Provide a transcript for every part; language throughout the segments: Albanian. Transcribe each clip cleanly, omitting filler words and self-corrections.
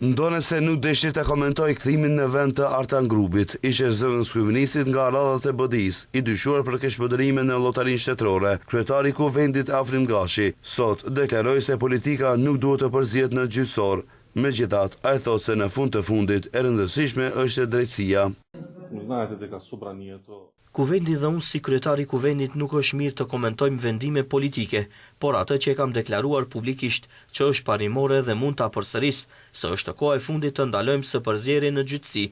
Ndone se nuk deshti të komentoj kthimin në vend të Artan Grupit, ishe zëvendës kryeministit nga radhat e BD-s, i dyshuar për keqpëdërime në llotarinë shtetërore. Kryetari i Kuvendit Afrim Gashi sot deklaroi se politika nuk duhet të përzihet në gjyqësor. Megjithatë, ai thotë se në fund të fundit e rëndësishme është drejtësia. Kuvendi dhe unë si kryetari i Kuvendit nuk është mirë të komentojmë vendime politike, por atë që e kam deklaruar publikisht që është parimore dhe mund ta përsëris, se është koha e fundit të ndalojmë së përzierje në gjyqësi,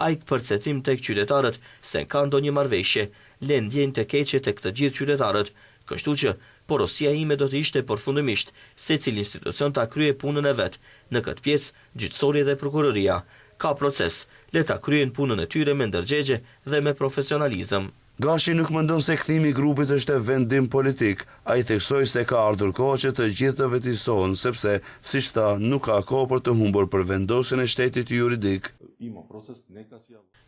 ai përcetim tek qytetarët se ka ndonjë marrëveshje, le ndjenjë të keqe tek të gjithë qytetarët. Kështu që porosia ime do të ishte përfundimisht secili institucion ta kryejë punën e vet. Në këtë pjesë, gjyqësori dhe prokuroria ka proces, le ta kryejnë punën e tyre me ndërgjegje dhe me profesionalizëm. Gashi nuk mendon se kthimi i grupit është vendim politik. Ai theksoi se ka ardhur koha që të gjithë të vetësohen, sepse, siç tha, nuk ka kohë për të humbur për vendosjen e shtetit juridik.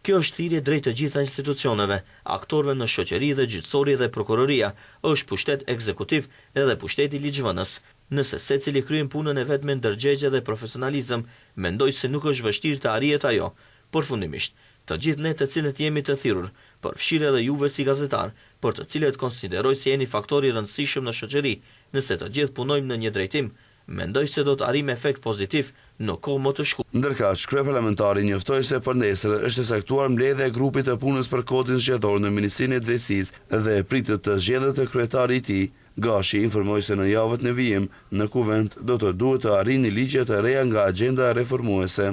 Kjo është thirrje drejt të gjitha institucioneve, aktorëve në shoqëri dhe gjyqësori dhe prokuroria, është pushtet ekzekutiv edhe pushteti ligjvënës. Nëse secili kryen punën e vet me ndërgjegje dhe profesionalizëm, mendoj se nuk është vështirë të arrihet ajo. Përfundimisht, të gjithë ne të cilët jemi të thirrur, përfshirë edhe juve si gazetar, për të cilët konsideroj se jeni faktor i rëndësishëm në shoqëri, nëse të gjithë punojmë në një drejtim, mendoj se do të arrijmë efekt pozitiv në kohë më të shkurtër. Ndërkaq, kryeparlamentari njoftoi se për nesër është saktuar mbledhja e grupit të punës për kodin zgjedhor në Ministrinë e Drejtësisë dhe pritet të zgjedhet të kryetari i tij. Gashi informoi se në javët në vijim në Kuvend do të duhet të arrijnë ligje të reja nga agjenda reformuese.